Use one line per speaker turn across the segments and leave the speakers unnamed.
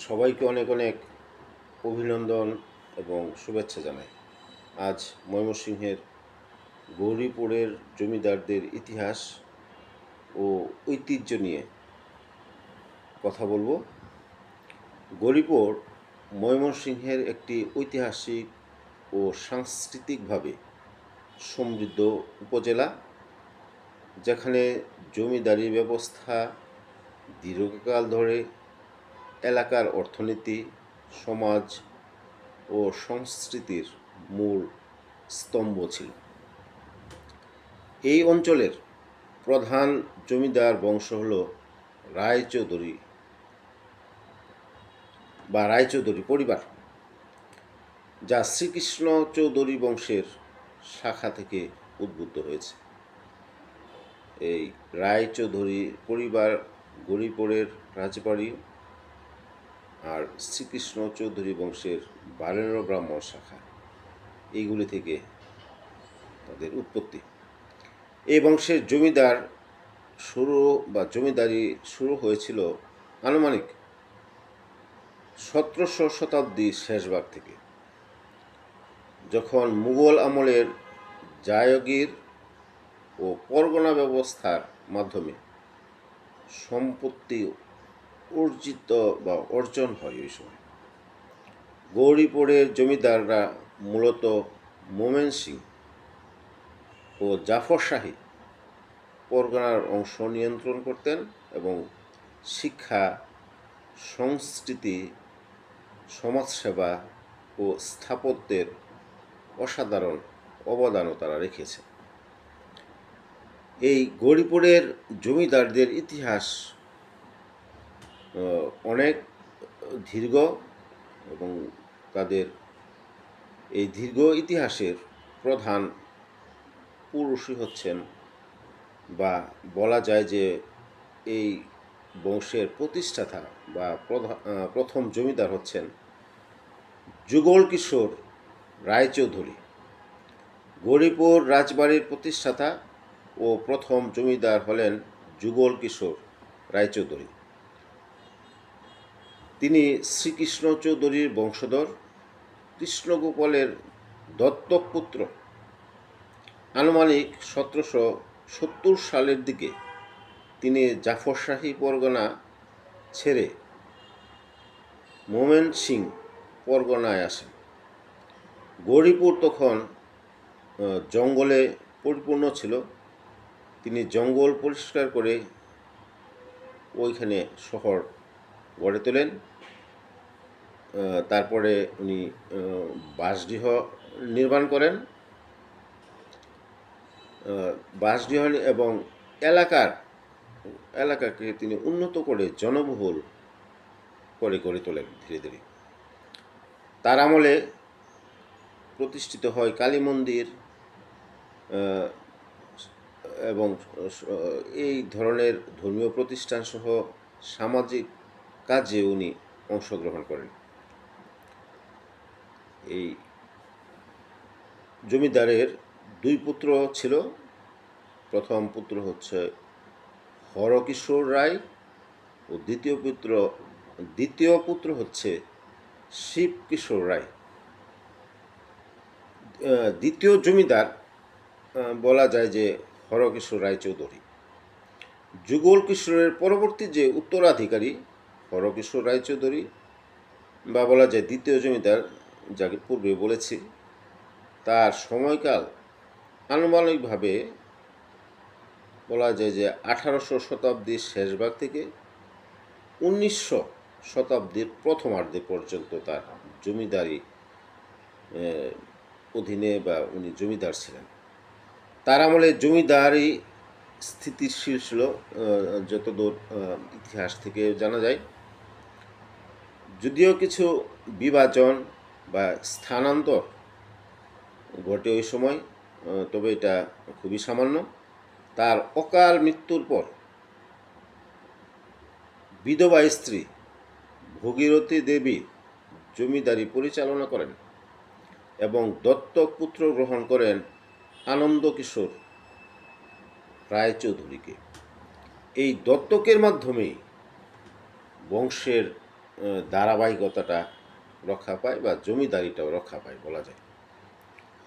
সবাইকে অনেক অনেক অভিনন্দন এবং শুভেচ্ছা জানাই। আজ ময়মনসিংহের গৌরীপুরের জমিদারদের ইতিহাস ও ঐতিহ্য নিয়ে কথা বলবো। গৌরীপুর ময়মনসিংহের একটি ঐতিহাসিক ও সাংস্কৃতিকভাবে সমৃদ্ধ উপজেলা, যেখানে জমিদারি ব্যবস্থা দীর্ঘকাল ধরে এলাকার অর্থনীতি, সমাজ ও সংস্কৃতির মূল স্তম্ভ ছিল। এই অঞ্চলের প্রধান জমিদার বংশ হল রায়চৌধুরী বা রায়চৌধুরী পরিবার, যা শ্রীকৃষ্ণ চৌধুরী বংশের শাখা থেকে উদ্ভূত হয়েছে। এই রায়চৌধুরী পরিবার গৌরীপুরের রাজবাড়ি আর শ্রীকৃষ্ণ চৌধুরী বংশের বারেন্দ্র ব্রাহ্মণ শাখা, এইগুলি থেকে তাদের উৎপত্তি। এই বংশের জমিদারি শুরু হয়েছিল আনুমানিক 1700 শতাব্দীর শেষভাগ থেকে, যখন মুঘল আমলের জায়গির ও পরগনা ব্যবস্থার মাধ্যমে সম্পত্তি অর্জন হয়। ওই সময় গৌরীপুরের জমিদাররা মূলত মোমেন সিং ও জাফর শাহী পরগনার অংশ নিয়ন্ত্রণ করতেন এবং শিক্ষা, সংস্কৃতি, সমাজসেবা ও স্থাপত্যের অসাধারণ অবদানও তারা রেখেছে। এই গৌরীপুরের জমিদারদের ইতিহাস অনেক দীর্ঘ এবং তাদের এই দীর্ঘ ইতিহাসের প্রধান পুরুষই হচ্ছেন, বা বলা যায় যে এই বংশের প্রতিষ্ঠাতা বা প্রথম জমিদার হচ্ছেন যুগল কিশোর রায়চৌধুরী। গৌরীপুর রাজবাড়ির প্রতিষ্ঠাতা ও প্রথম জমিদার হলেন যুগল কিশোর রায়চৌধুরী। তিনি শ্রীকৃষ্ণ চৌধুরীর বংশধর, কৃষ্ণগোপালের দত্তক পুত্র। আনুমানিক 1770 সালের দিকে তিনি জাফরশাহী পরগনা ছেড়ে মোমেন সিং পরগনায় আসেন। গৌরীপুর তখন জঙ্গলে পরিপূর্ণ ছিল। তিনি জঙ্গল পরিষ্কার করে ওইখানে শহর গড়ে তোলেন। তারপরে উনি বাসগৃহ নির্মাণ করেন। বাসগৃহ এবং এলাকাকে তিনি উন্নত করে জনবহুল করে গড়ে তোলেন ধীরে ধীরে। তার আমলে প্রতিষ্ঠিত হয় কালী মন্দির এবং এই ধরনের ধর্মীয় প্রতিষ্ঠান সহ সামাজিক কাজে উনি অংশগ্রহণ করেন। এই জমিদারের দুই পুত্র ছিল। প্রথম পুত্র হচ্ছে হরকিশোর রায় ও দ্বিতীয় পুত্র হচ্ছে শিবকিশোর রায়। দ্বিতীয় জমিদার বলা যায় যে হরকিশোর রায়চৌধুরী। যুগল কিশোরের পরবর্তী যে উত্তরাধিকারী হরকিশোর রায়চৌধুরী, বা বলা যায় দ্বিতীয় জমিদার, যাকে পূর্বে বলেছি, তার সময়কাল আনুমানিকভাবে বলা যায় যে 1800 শতাব্দীর শেষভাগ থেকে 1900 শতাব্দীর প্রথমার্ধে পর্যন্ত তার জমিদারি অধীনে বা উনি জমিদার ছিলেন। তার আমলে জমিদারি স্থিতিশীল ছিল যতদূর ইতিহাস থেকে জানা যায়। যদিও কিছু বিভাজন বা স্থানান্তর ঘটে ওই সময়, তবে এটা খুবই সামান্য। তার অকাল মৃত্যুর পর বিধবা স্ত্রী ভগীরথী দেবী জমিদারি পরিচালনা করেন এবং দত্তক পুত্র গ্রহণ করেন আনন্দকিশোর রায়চৌধুরীকে। এই দত্তকের মাধ্যমেই বংশের ধারাবাহিকতাটা রক্ষা পায় বা জমিদারিটাও রক্ষা পায় বলা যায়।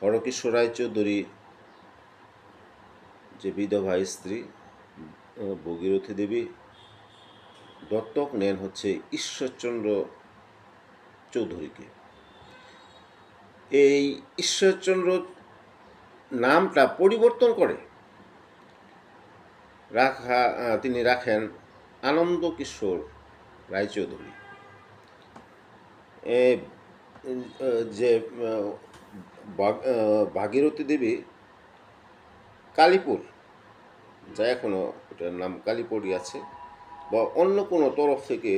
হরকিশোর রায়চৌধুরী যে বিধবা স্ত্রী ভগীরথী দেবী দত্তক নেন হচ্ছে ঈশ্বরচন্দ্র চৌধুরীকে। এই ঈশ্বরচন্দ্র নামটা পরিবর্তন করে তিনি রাখেন আনন্দ কিশোর রায়চৌধুরী। যে ভাগীরথী দেবী কালীপুর, যা এখনও এটার নাম কালীপুরই আছে, বা অন্য কোনো তরফ থেকে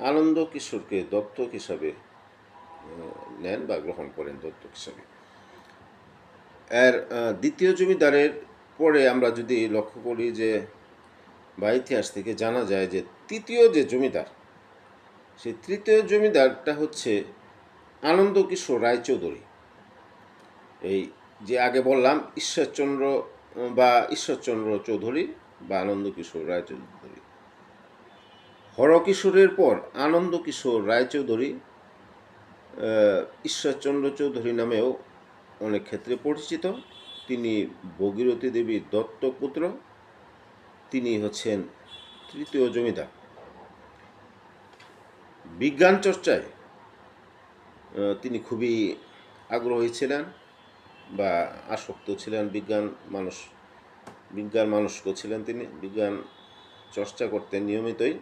আনন্দ কিশোরকে দত্তক হিসাবে নেন বা গ্রহণ করেন দত্তক হিসাবে। এর দ্বিতীয় জমিদারের পরে আমরা যদি লক্ষ্য করি যে বা ইতিহাস থেকে জানা যায় যে তৃতীয় যে জমিদার, সেই তৃতীয় জমিদারটা হচ্ছে আনন্দ কিশোর রায়চৌধুরী। এই যে আগে বললাম ঈশ্বরচন্দ্র চৌধুরী বা আনন্দ কিশোর রায়চৌধুরী। হরকিশোরের পর আনন্দ কিশোর রায়চৌধুরী ঈশ্বরচন্দ্র চৌধুরী নামেও অনেক ক্ষেত্রে পরিচিত। তিনি ভগীরথী দেবীর দত্তক পুত্র। তিনি হচ্ছেন তৃতীয় জমিদার। বিজ্ঞান চর্চায় তিনি খুবই আগ্রহী ছিলেন বা আসক্ত ছিলেন। বিজ্ঞান মানুষও ছিলেন। তিনি বিজ্ঞান চর্চা করতেন নিয়মিতই।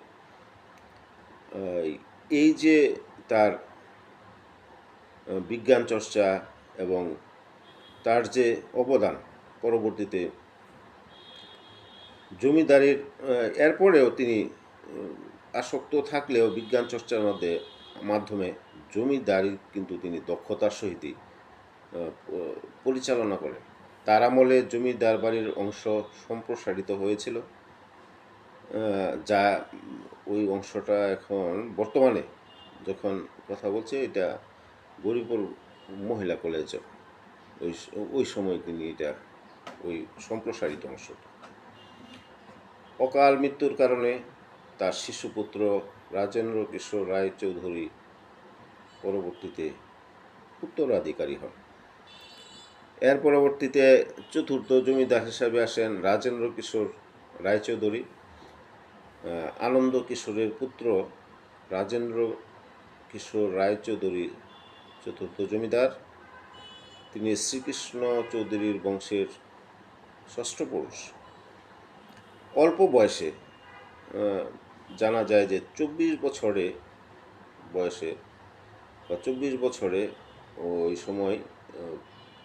এই যে তার বিজ্ঞান চর্চা এবং তার যে অবদান পরবর্তীতে জমিদারির এরপরেও তিনি আসক্ত থাকলেও বিজ্ঞান চর্চার মাধ্যমে জমিদারি কিন্তু তিনি দক্ষতার সহিত পরিচালনা করেন। তার আমলে জমিদার বাড়ির অংশ সম্প্রসারিত হয়েছিল, যা ওই অংশটা এখন বর্তমানে যখন কথা বলছে এটা গরিপুর মহিলা কলেজ, ওই সময় তিনি এটা ওই সম্প্রসারিত অংশটা। অকাল মৃত্যুর কারণে তার শিশুপুত্র রাজেন্দ্র কিশোর রায়চৌধুরী পরবর্তীতে উত্তরাধিকারী হন। এর পরবর্তীতে চতুর্থ জমিদার হিসাবে আসেন রাজেন্দ্র কিশোর রায়চৌধুরী। আনন্দ কিশোরের পুত্র রাজেন্দ্র কিশোর রায়চৌধুরী চতুর্থ জমিদার। তিনি শ্রীকৃষ্ণ চৌধুরীর বংশের ষষ্ঠ পুরুষ। অল্প বয়সে জানা যায় যে 24 বছরে ওই সময়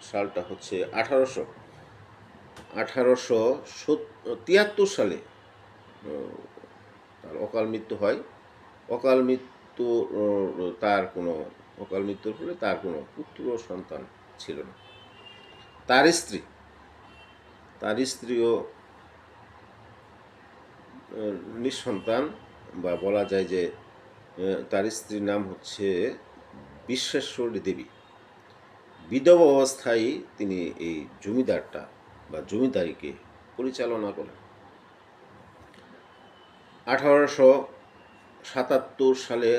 সালটা হচ্ছে 1873 সালে তার অকাল মৃত্যু হয়। অকাল মৃত্যুর ফলে তার কোনো পুত্র সন্তান ছিল না। তার স্ত্রীও নিঃসন্তান, বা বলা যায় যে তার স্ত্রীর নাম হচ্ছে বিশ্বেশ্বরী দেবী। বিধবা অবস্থায় তিনি এই জমিদারটা বা জমিদারিকে পরিচালনা করেন। 1877 সালে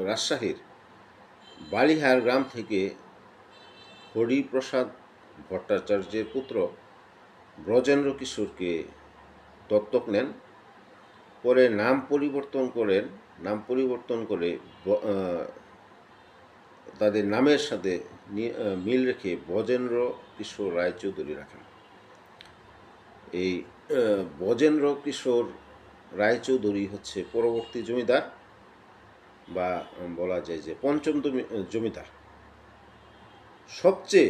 রাজশাহীর বালিহার গ্রাম থেকে হরিপ্রসাদ ভট্টাচার্যের পুত্র ব্রজেন্দ্র কিশোরকে দত্তক নেন। পরে নাম পরিবর্তন করে তাদের নামের সাথে মিল রেখে ব্রজেন্দ্র কিশোর রায়চৌধুরী রাখেন। এই ব্রজেন্দ্র কিশোর রায়চৌধুরী হচ্ছে পরবর্তী জমিদার, বা বলা যায় যে পঞ্চম জমিদার। সবচেয়ে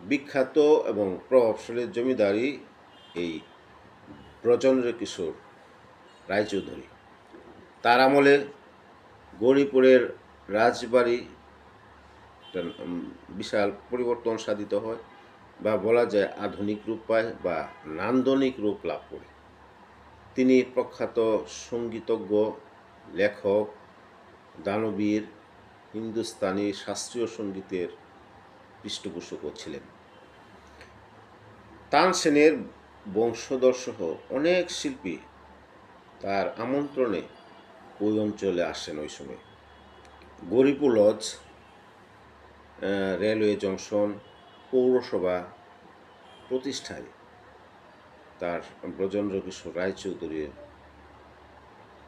বিখ্যাত এবং প্রভাবশালী জমিদারি এই ব্রজেন্দ্র কিশোর রায়চৌধুরী। তার আমলে গৌরীপুরের রাজবাড়ি বিশাল পরিবর্তন সাধিত হয়, বা বলা যায় আধুনিক রূপ পায় বা নান্দনিক রূপ লাভ করে। তিনি প্রখ্যাত সঙ্গীতজ্ঞ, লেখক, দানবীর, হিন্দুস্তানি শাস্ত্রীয় সঙ্গীতের পৃষ্ঠপোষকও ছিলেন। তানসেনের বংশধরসহ অনেক শিল্পী তার আমন্ত্রণে ওই অঞ্চলে আসেন ওই সময়। গরিপুর লজ, রেলওয়ে জংশন, পৌরসভা প্রতিষ্ঠায় তার ব্রজেন্দ্র কিশোর রায়চৌধুরীর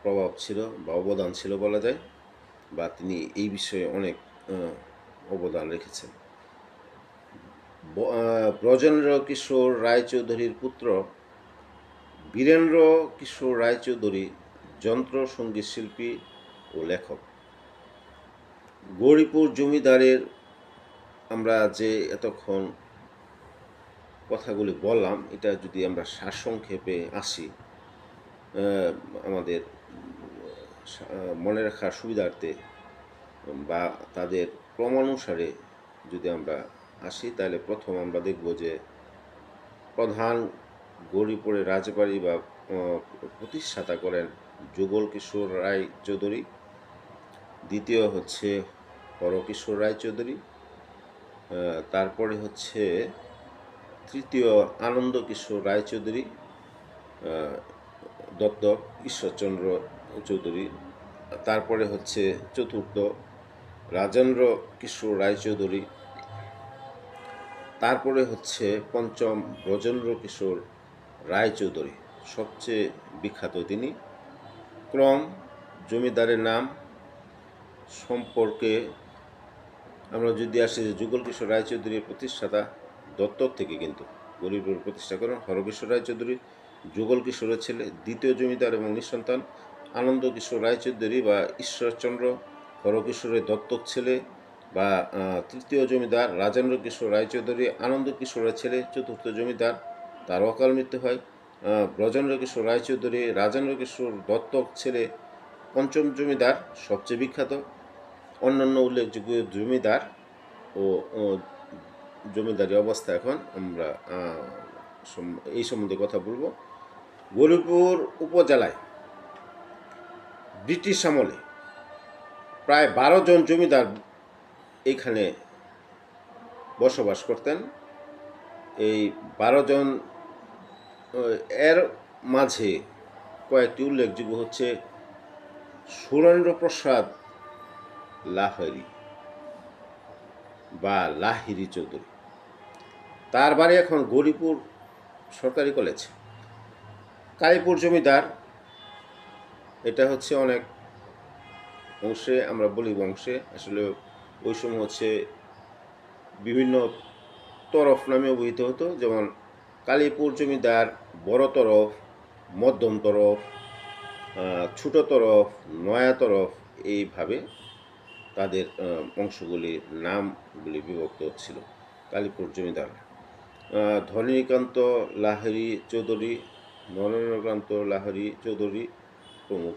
প্রভাব ছিল বা অবদান ছিল বলা যায়, বা তিনি এই বিষয়ে অনেক অবদান রেখেছেন। ব্রজেন্দ্র কিশোর রায়চৌধুরীর পুত্র বীরেন্দ্র কিশোর রায়চৌধুরী যন্ত্র সঙ্গীত শিল্পী ও লেখক। গৌরীপুর জমিদারের আমরা যে এতক্ষণ কথাগুলি বললাম, এটা যদি আমরা সারসংক্ষেপে আসি আমাদের মনে রাখার সুবিধার্থে বা তাদের ক্রমানুসারে যদি আমরা আসি, তাহলে প্রথম আমরা দেখব যে প্রধান গৌরীপুরের রাজবাড়ি বা প্রতিষ্ঠাতা করেন যুগল কিশোর রায় চৌধুরী। দ্বিতীয় হচ্ছে হরকিশোর রায়চৌধুরী। তারপরে হচ্ছে তৃতীয় আনন্দ কিশোর রায়চৌধুরী, দত্তক ঈশ্বরচন্দ্র চৌধুরী। তারপরে হচ্ছে চতুর্থ রাজেন্দ্র কিশোর রায়চৌধুরী। তারপরে হচ্ছে পঞ্চম ব্রজেন্দ্র কিশোর রায়চৌধুরী, সবচেয়ে বিখ্যাত তিনি। ক্রম জমিদারের নাম সম্পর্কে আমরা যদি আসি, যুগল কিশোর রায়চৌধুরীর প্রতিষ্ঠাতা দত্তক থেকে কিন্তু গরিপুর প্রতিষ্ঠা করেন হরকিশোর রায়চৌধুরী, যুগল কিশোরের ছেলে, দ্বিতীয় জমিদার এবং নিঃসন্তান আনন্দ কিশোর রায়চৌধুরী বা ঈশ্বরচন্দ্র হরকিশোরের দত্তক ছেলে, বা তৃতীয় জমিদার রাজেন্দ্র কিশোর রায়চৌধুরী আনন্দ কিশোরের ছেলে, চতুর্থ জমিদার তার অকাল মৃত্যু হয়। ব্রজেন্দ্র কিশোর রায়চৌধুরী রাজেন্দ্র কিশোর দত্তক ছেলে, পঞ্চম জমিদার সবচেয়ে বিখ্যাত। অন্যান্য উল্লেখযোগ্য জমিদার ও জমিদারি অবস্থা এখন আমরা এই সম্বন্ধে কথা বলবো। গৌরীপুর উপজেলায় ব্রিটিশ আমলে প্রায় 12 জন জমিদার এইখানে বসবাস করতেন। এই 12 জন এর মাঝে কয়েকটি উল্লেখযোগ্য হচ্ছে সুরেন্দ্র প্রসাদ লাহিড়ী বা লাহিড়ী চৌধুরী, তার বাড়ি এখন গৌরীপুর সরকারি কলেজ। কালীপুর জমিদার, এটা হচ্ছে অনেক অংশে আমরা বলি বংশে, আসলে ওই সময় হচ্ছে বিভিন্ন তরফ নামে অভিহিত হতো, যেমন কালীপুর জমিদার বড় তরফ, মধ্যম তরফ, ছোট তরফ, নয়া তরফ, এইভাবে তাদের অংশগুলির নামগুলি বিভক্ত ছিল। কালীপুর জমিদার ধনীকান্ত লাহিড়ী চৌধুরী, নরেন্দ্রকান্ত লাহিড়ী চৌধুরী প্রমুখ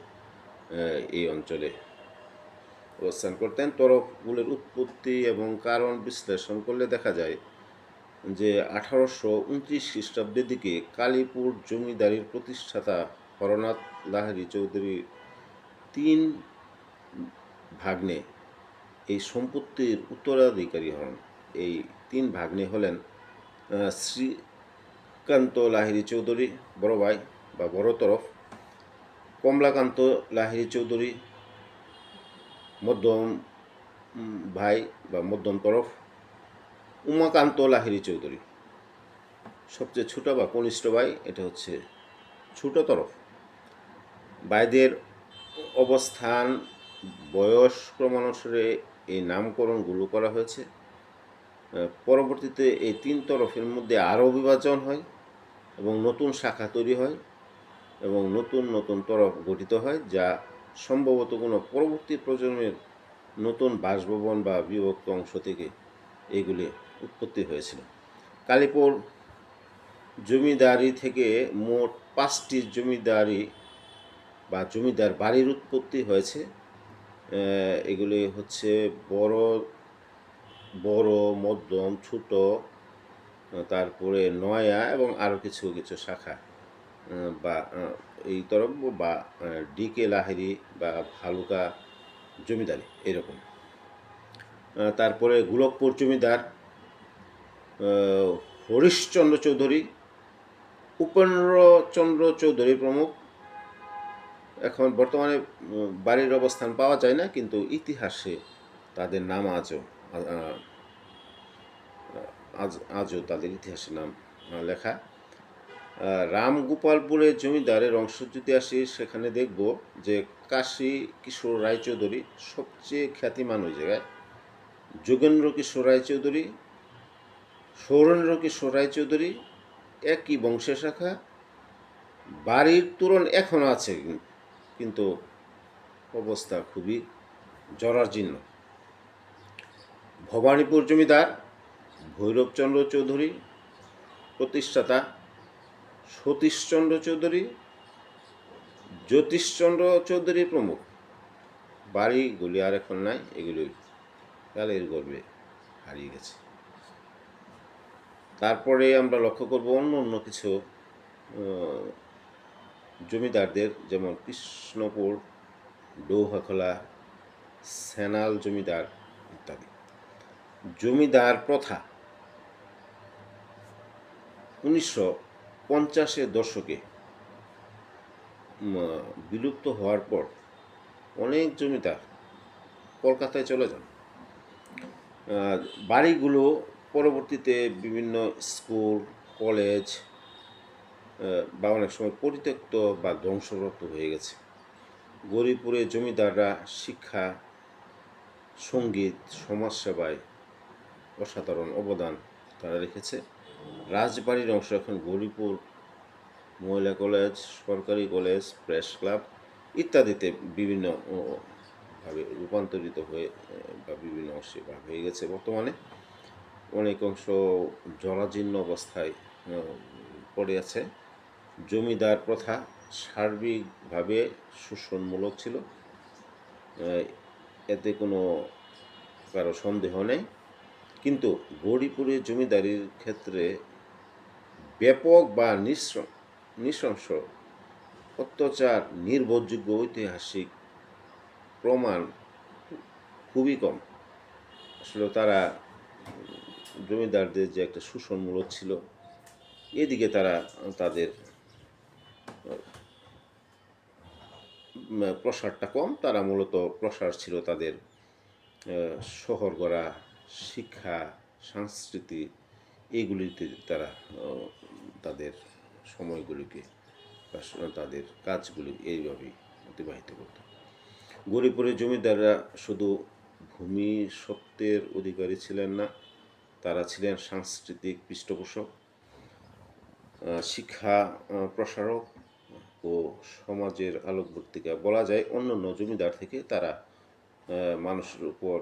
এই অঞ্চলে অবস্থান করতেন। তরফগুলির উৎপত্তি এবং কারণ বিশ্লেষণ করলে দেখা যায় যে 1829 খ্রিস্টাব্দের দিকে কালীপুর জমিদারির প্রতিষ্ঠাতা হরনাথ লাহিড়ী চৌধুরী 3 ভাগ্নে এই সম্পত্তির উত্তরাধিকারী হন। এই 3 ভাগ্নে হলেন শ্রীকান্ত লাহিড়ী চৌধুরী বড় ভাই বা বড় তরফ, কমলাকান্ত লাহিড়ী চৌধুরী মধ্যম ভাই বা মধ্যম তরফ, উমাকান্ত লাহিড়ী চৌধুরী সবচেয়ে ছোট বা কনিষ্ঠ ভাই, এটা হচ্ছে ছোট তরফ। ভাইদের অবস্থান বয়স ক্রমানুসারে এই নামকরণগুলো করা হয়েছে। পরবর্তীতে এই 3 তরফের মধ্যে আরও বিভাজন হয় এবং নতুন শাখা তৈরি হয় এবং নতুন নতুন তরফ গঠিত হয়, যা সম্ভবত কোনো পরবর্তী প্রজন্মের নতুন বাসভবন বা বিভক্ত অংশ থেকে এগুলি উৎপত্তি হয়েছিল। কালীপুর জমিদারি থেকে মোট 5টি জমিদারি বা জমিদার বাড়ির উৎপত্তি হয়েছে। এগুলি হচ্ছে বড়, মধ্যম, ছোট, তারপরে নয়া এবং আরও কিছু কিছু শাখা বা এই তরফ বা ডিকে লাহিড়ী বা ভালুকা জমিদারি এরকম। তারপরে গোলকপুর জমিদার হরিশচন্দ্র চৌধুরী, উপেন্দ্রচন্দ্র চৌধুরী প্রমুখ এখন বর্তমানে বাড়ির অবস্থান পাওয়া যায় না, কিন্তু ইতিহাসে তাদের নাম আজও আ- আজও তাদের ইতিহাসে নাম লেখা। রামগোপালপুরের জমিদারের অংশ যদি আসি, সেখানে দেখব যে কাশী কিশোর রায়চৌধুরী সবচেয়ে খ্যাতিমান ওই জায়গায়, যোগেন্দ্র কিশোর রায়চৌধুরী, সৌরেন্দ্র কিশোর রায়চৌধুরী একই বংশের শাখা। বাড়ির তোরণ এখনও আছে, কিন্তু অবস্থা খুবই জরাজীর্ণ। ভবানীপুর জমিদার ভৈরবচন্দ্র চৌধুরী, প্রতিষ্ঠাতা সতীশচন্দ্র চৌধুরী, জ্যোতিষচন্দ্র চৌধুরী প্রমুখ। বাড়িগুলি আর এখন নাই, এগুলি কালের গর্ভে হারিয়ে গেছে। তারপরে আমরা লক্ষ্য করব অন্য অন্য কিছু জমিদারদের, যেমন কৃষ্ণপুর, ডৌহাখোলা, সেনাল জমিদার ইত্যাদি। জমিদার প্রথা 1950-এর দশকে বিলুপ্ত হওয়ার পর অনেক জমিদার কলকাতায় চলে যান। বাড়িগুলো পরবর্তীতে বিভিন্ন স্কুল, কলেজ বা অনেক সময় পরিত্যক্ত বা ধ্বংসপ্রাপ্ত হয়ে গেছে। গৌরীপুরে জমিদাররা শিক্ষা, সঙ্গীত, সমাজসেবায় অসাধারণ অবদান তারা রেখেছে। রাজবাড়ির অংশ এখন গৌরীপুর মহিলা কলেজ, সরকারি কলেজ, প্রেস ক্লাব ইত্যাদিতে বিভিন্ন ভাবে রূপান্তরিত হয়ে বা বিভিন্ন অংশে ভাগ হয়ে গেছে। বর্তমানে অনেক অংশ জরাজীর্ণ অবস্থায় পড়ে আছে। জমিদার প্রথা সার্বিকভাবে শোষণমূলক ছিল, এতে কোনো কারো সন্দেহ নেই। কিন্তু গৌরীপুরের জমিদারির ক্ষেত্রে ব্যাপক বা নৃশংস অত্যাচার, নির্ভরযোগ্য ঐতিহাসিক প্রমাণ খুবই কম। আসলে তারা জমিদারদের যে একটা শোষণমূলক ছিল, এদিকে তারা তাদের প্রসারটা কম। তারা মূলত প্রসার ছিল তাদের শহর গড়া, শিক্ষা, সংস্কৃতি, এইগুলিতে তারা তাদের সময়গুলিকে বা তাদের কাজগুলি এইভাবেই অতিবাহিত করত। গৌরীপুরের জমিদাররা শুধু ভূমি সত্ত্বের অধিকারী ছিলেন না, তারা ছিলেন সাংস্কৃতিক পৃষ্ঠপোষক, শিক্ষা প্রসারক ও সমাজের আলোকবর্তিকা। বলা যায় অন্য অন্য জমিদার থেকে তারা মানুষের উপর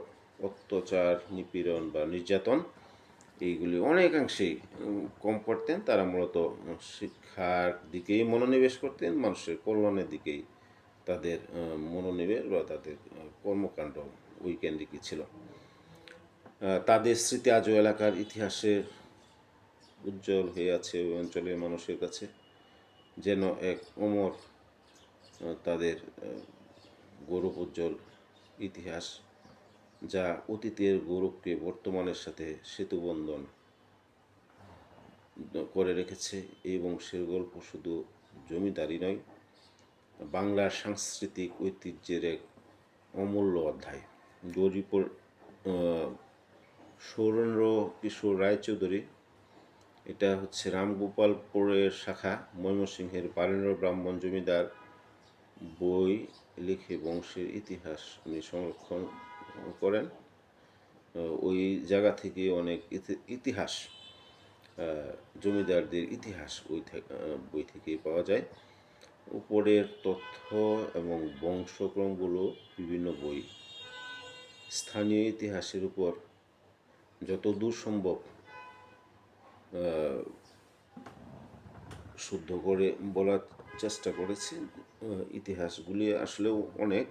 অত্যাচার, নিপীড়ন বা নির্যাতন এইগুলি অনেকাংশেই কম করতেন। তারা মূলত শিক্ষার দিকেই মনোনিবেশ করতেন, মানুষের কল্যাণের দিকেই তাদের মনোনিবেশ বা তাদের কর্মকাণ্ড ওই কেন্দ্রিকই ছিল। তাদের স্মৃতি আজও এলাকার ইতিহাসে উজ্জ্বল হয়ে আছে ওই অঞ্চলের মানুষের কাছে, যেন এক অমর তাদের গৌরব উজ্জ্বল ইতিহাস, যা অতীতের গৌরবকে বর্তমানের সাথে সেতুবন্ধন করে রেখেছে। এই বংশের গল্প শুধু জমিদারি নয়, বাংলার সাংস্কৃতিক ঐতিহ্যের এক অমূল্য অধ্যায়। গৌরীপুর সৌরেন্দ্র কিশোর রায়চৌধুরী, এটা হচ্ছে রামগোপালপুরের শাখা। ময়মনসিংহের বারেন্দ্র ব্রাহ্মণ জমিদার বই লিখে বংশের ইতিহাস উনি সংরক্ষণ করেন। ওই জায়গা থেকে অনেক ইতিহাস, জমিদারদের ইতিহাস বই থেকেই পাওয়া যায়। উপরের তথ্য এবং বংশক্রমগুলো বিভিন্ন বই স্থানীয় ইতিহাসের উপর যতদূর সম্ভব শুদ্ধ করে বলার চেষ্টা করেছি। ইতিহাসগুলি আসলেও অনেক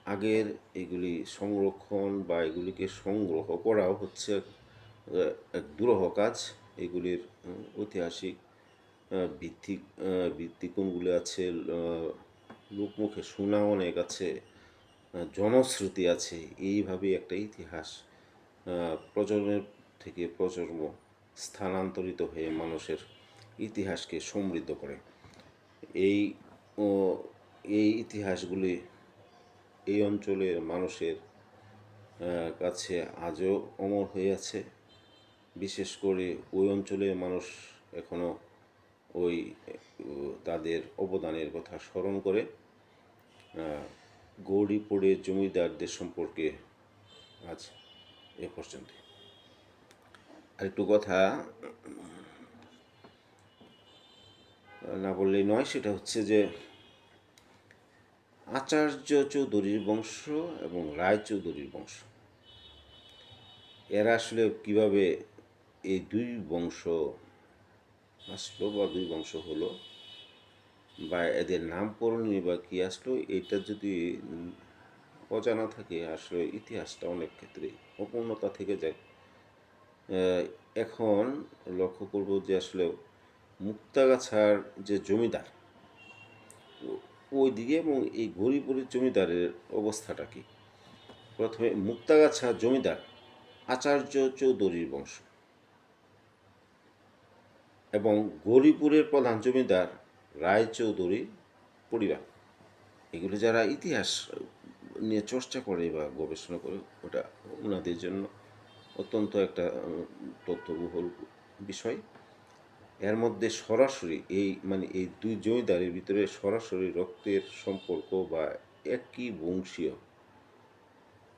আগের, এগুলি সংরক্ষণ বা এগুলিকে সংগ্রহ করাও হচ্ছে এক দুরূহ কাজ। এগুলির ঐতিহাসিক ভিত্তি কোনগুলি আছে, লোকমুখে শোনা অনেক আছে, জনশ্রুতি আছে। এইভাবে একটা ইতিহাস প্রজন্মের থেকে প্রজন্ম স্থানান্তরিত হয়ে মানুষের ইতিহাসকে সমৃদ্ধ করে। এই এই ইতিহাসগুলি এই অঞ্চলের মানুষের কাছে আজও অমর হয়ে আছে। বিশেষ করে ওই অঞ্চলের মানুষ এখনও ওই তাদের অবদানের কথা স্মরণ করে গৌরীপুরের জমিদারদের সম্পর্কে আজ এ পর্যন্ত। আরেকটু কথা না বললেই নয়, সেটা হচ্ছে যে আচার্য চৌধুরীর বংশ এবং রায় চৌধুরীর বংশ, এরা আসলে কিভাবে এই দুই বংশ আসলো বা দুই বংশ হলো বা এদের নামকরণই বা কী আসলো, এটা যদি অজানা থাকে আসলে ইতিহাসটা অনেক ক্ষেত্রে অপূর্ণতা থেকে যায়। এখন লক্ষ্য করব যে আসলে মুক্তাগাছার যে জমিদার ওই দিকে এবং এই গৌরীপুরের জমিদারের অবস্থাটা কি। প্রথমে মুক্তাগাছা জমিদার আচার্য চৌধুরীর বংশ এবং গৌরীপুরের প্রধান জমিদার রায় চৌধুরী পরিবার। এগুলো যারা ইতিহাস নিয়ে চর্চা করে বা গবেষণা করে, ওটা ওনাদের জন্য অত্যন্ত একটা তথ্যবহুল বিষয়। এর মধ্যে সরাসরি এই দুই জমিদারের ভিতরে সরাসরি রক্তের সম্পর্ক বা একই বংশীয়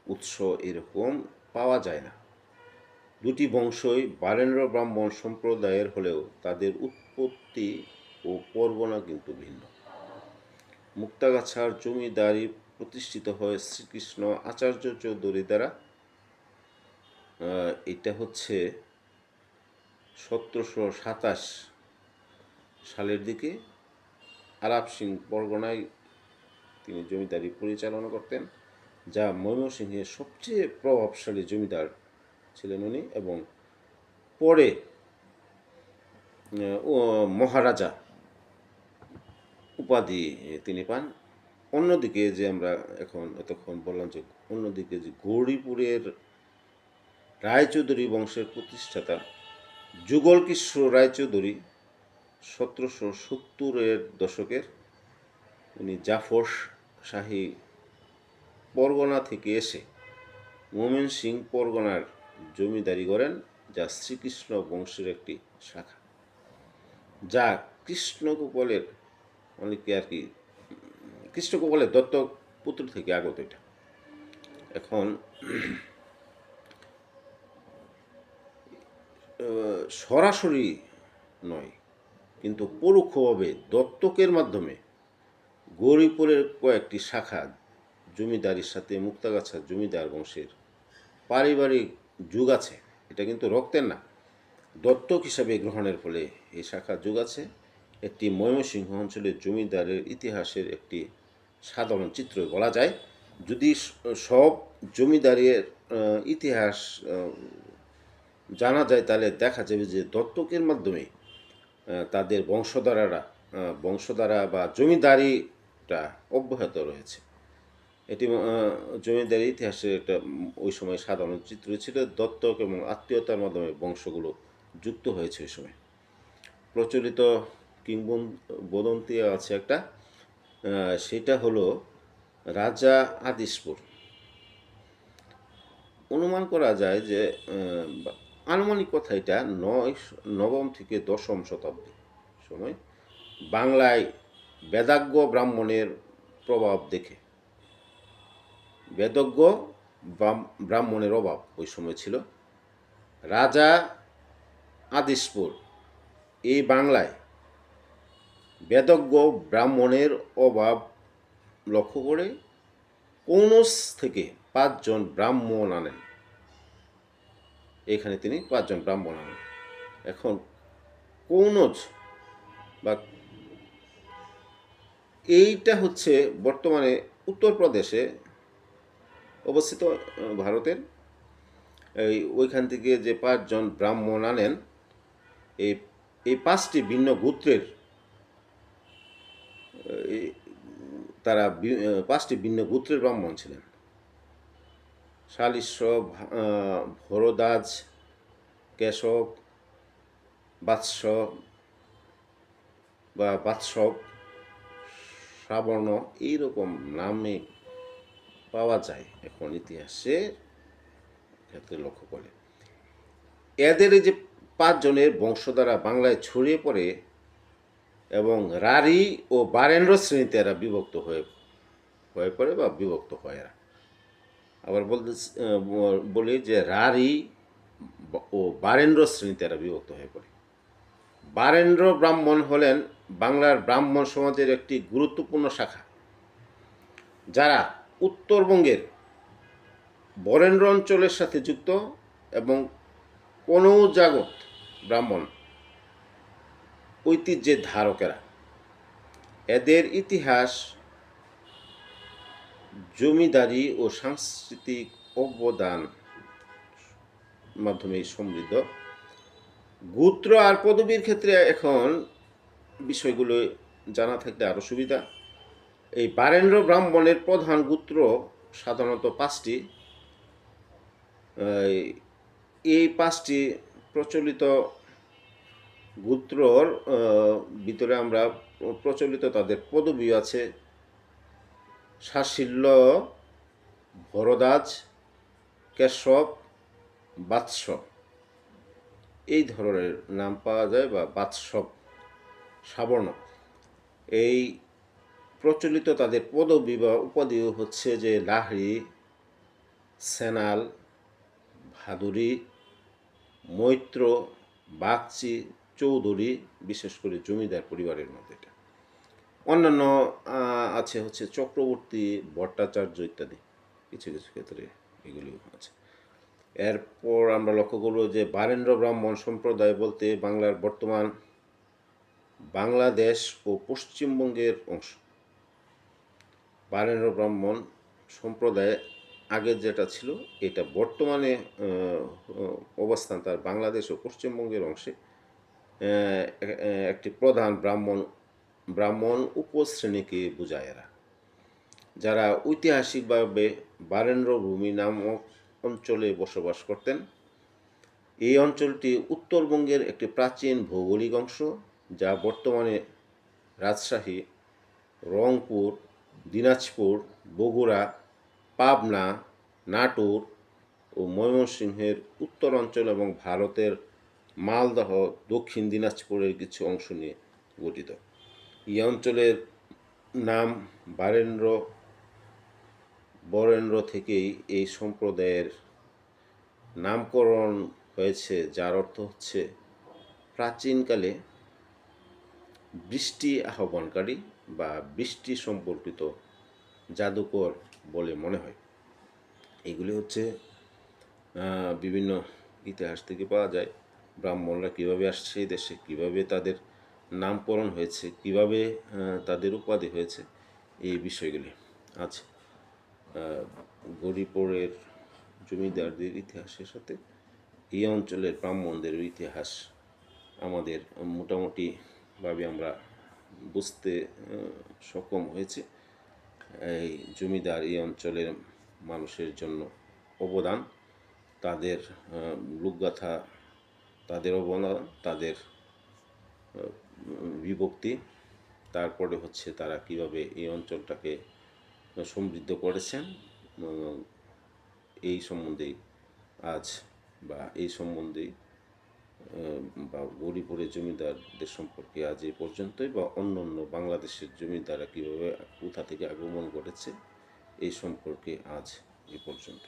উৎস এরকম পাওয়া যায় না। দুটি বংশই বারেন্দ্র ব্রাহ্মণ সম্প্রদায়ের হলেও তাদের উৎপত্তি ও পরগনা কিন্তু ভিন্ন। মুক্তাগাছার জমিদারি প্রতিষ্ঠিত হয় শ্রীকৃষ্ণ আচার্য চৌধুরী দ্বারা। এটা হচ্ছে 1727 সালের দিকে আলাপ সিং পরগনায় তিনি জমিদারি পরিচালনা করতেন, যা ময়মনসিংহের সবচেয়ে প্রভাবশালী জমিদার ছিলেন উনি, এবং পরে মহারাজা উপাধি তিনি পান। অন্যদিকে যে আমরা এতক্ষণ বললাম যে অন্যদিকে যে গৌরীপুরের রায়চৌধুরী বংশের প্রতিষ্ঠাতা যুগলকিশোর রায়চৌধুরী 1770-এর দশকের উনি জাফর শাহী পরগনা থেকে এসে ময়মনসিংহ পরগনার জমিদারি করেন, যা শ্রীকৃষ্ণ বংশের একটি শাখা, যা কৃষ্ণগোপালের অনেকে আর কি কৃষ্ণগোপালের দত্তক পুত্র থেকে আগত। এটা এখন সরাসরি নয় কিন্তু পরোক্ষভাবে দত্তকের মাধ্যমে গৌরীপুরের কয়েকটি শাখা জমিদারির সাথে মুক্তাগাছার জমিদার বংশের পারিবারিক যুগ আছে। এটা কিন্তু রক্তের না, দত্তক হিসাবে গ্রহণের ফলে এই শাখা যুগ আছে। একটি ময়মনসিংহ অঞ্চলের জমিদারের ইতিহাসের একটি সাধারণ চিত্র বলা যায়। যদি সব জমিদারের ইতিহাস জানা যায় তাহলে দেখা যাবে যে দত্তকের মাধ্যমে তাদের বংশধারা বা জমিদারিটা অব্যাহত রয়েছে। এটি জমিদারি ইতিহাসের একটা ওই সময় সাধারণ চিত্র ছিল। দত্তক এবং আত্মীয়তার মাধ্যমে বংশগুলো যুক্ত হয়েছে ওই সময়। প্রচলিত কিংবদন্তি আছে একটা, সেটা হলো রাজা আদিশপুর। অনুমান করা যায় যে আনুমানিক কথা এটা নবম থেকে দশম শতাব্দী সময় বাংলায় বেদাজ্ঞ ব্রাহ্মণের প্রভাব দেখে, বেদজ্ঞ ব্রাহ্মণের অভাব ওই সময় ছিল। রাজা আদিশপুর এই বাংলায় বেদজ্ঞ ব্রাহ্মণের অভাব লক্ষ্য করে কৌনস থেকে 5 জন ব্রাহ্মণ আনেন। এখানে তিনি 5 জন ব্রাহ্মণ আনেন। এখন কৌনজ বা এইটা হচ্ছে বর্তমানে উত্তরপ্রদেশে অবস্থিত ভারতের। ওইখান থেকে যে 5 জন ব্রাহ্মণ আনেন, এই 5টি ভিন্ন গোত্রের তারা 5টি ভিন্ন গোত্রের ব্রাহ্মণ ছিলেন। শালিশ্য, ভরদ্বাজ, কেশব, বাৎসব, শ্রাবণ এইরকম নামে পাওয়া যায় এখন ইতিহাসের ক্ষেত্রে লক্ষ্য করে। এদের এই যে 5 জনের বংশধারা বাংলায় ছড়িয়ে পড়ে এবং রাঢ়ী ও বারেন্দ্র শ্রেণীতে এরা বিভক্ত হয়ে হয়ে পড়ে বা বিভক্ত হয় এরা। আবার বলি যে রাঢ়ী ও বারেন্দ্র শ্রেণীতে এরা বিভক্ত হয়ে পড়ে। বারেন্দ্র ব্রাহ্মণ হলেন বাংলার ব্রাহ্মণ সমাজের একটি গুরুত্বপূর্ণ শাখা, যারা উত্তরবঙ্গের বরেন্দ্র অঞ্চলের সাথে যুক্ত এবং কনৌজাগত ব্রাহ্মণ ঐতিহ্যের ধারকেরা। এদের ইতিহাস জমিদারি ও সাংস্কৃতিক অবদান মাধ্যমে সমৃদ্ধ। গোত্র আর পদবীর ক্ষেত্রে এখন বিষয়গুলো জানা থাকলে আরও সুবিধা। এই বারেন্দ্র ব্রাহ্মণের প্রধান গোত্র সাধারণত 5টি। এই 5টি প্রচলিত গোত্রর ভিতরে আমরা প্রচলিত তাদের পদবী আছে: শাসিল্য, ভরদ্বাজ, কেশব, বাৎস, এই ধরনের নাম পাওয়া যায়, বা বাৎসব, সাবর্ণ। এই প্রচলিত তাদের পদবী বা উপাধি হচ্ছে যে লাহড়ি, সেনাল, ভাদুরী, মৈত্র, বাগচি, চৌধুরী, বিশেষ করে জমিদার পরিবারের মধ্যে এটা। অন্যান্য আছে হচ্ছে চক্রবর্তী, ভট্টাচার্য ইত্যাদি, কিছু কিছু ক্ষেত্রে এগুলি আছে। এরপর আমরা লক্ষ্য করব যে বারেন্দ্র ব্রাহ্মণ সম্প্রদায় বলতে বাংলার বর্তমান বাংলাদেশ ও পশ্চিমবঙ্গের অংশ। বারেন্দ্র ব্রাহ্মণ সম্প্রদায় আগে যেটা ছিল এটা বর্তমানে অবস্থান তার বাংলাদেশ ও পশ্চিমবঙ্গের অংশে একটি প্রধান ব্রাহ্মণ উপশ্রেণীকে বোঝায় এরা, যারা ঐতিহাসিকভাবে বারেন্দ্র ভূমি নামক অঞ্চলে বসবাস করতেন। এই অঞ্চলটি উত্তরবঙ্গের একটি প্রাচীন ভৌগোলিক অংশ, যা বর্তমানে রাজশাহী, রংপুর, দিনাজপুর, বগুড়া, পাবনা, নাটোর ও ময়মনসিংহের উত্তর অঞ্চল এবং ভারতের মালদহ, দক্ষিণ দিনাজপুরের কিছু অংশ নিয়ে গঠিত। এই অঞ্চলের নাম বরেন্দ্র থেকেই এই সম্প্রদায়ের নামকরণ হয়েছে, যার অর্থ হচ্ছে প্রাচীনকালে বৃষ্টি আহ্বানকারী বা বৃষ্টি সম্পর্কিত জাদুকর বলে মনে হয়। এগুলি হচ্ছে বিভিন্ন ইতিহাস থেকে পাওয়া যায়। ব্রাহ্মণরা কীভাবে আসছে এই দেশে, কীভাবে তাদের নামকরণ হয়েছে, কীভাবে তাদের উপাধি হয়েছে, এই বিষয়গুলি আছে। গৌরীপুরের জমিদারদের ইতিহাসের সাথে এই অঞ্চলের ব্রাহ্মণদের ইতিহাস আমাদের মোটামুটিভাবে আমরা বুঝতে সক্ষম হয়েছে। এই জমিদার এই অঞ্চলের মানুষের জন্য অবদান, তাদের লোকগাথা, তাদের অবদান, তাদের বিভক্তি, তারপরে হচ্ছে তারা কিভাবে এই অঞ্চলটাকে সমৃদ্ধ করেছেন, এই সম্বন্ধেই আজ বা এই সম্বন্ধেই বা গৌরীপুরের জমিদারদের সম্পর্কে আজ এই পর্যন্তই, বা অন্য অন্য বাংলাদেশের জমিদাররা কীভাবে কোথা থেকে আগমন ঘটেছে এই সম্পর্কে আজ এ পর্যন্ত।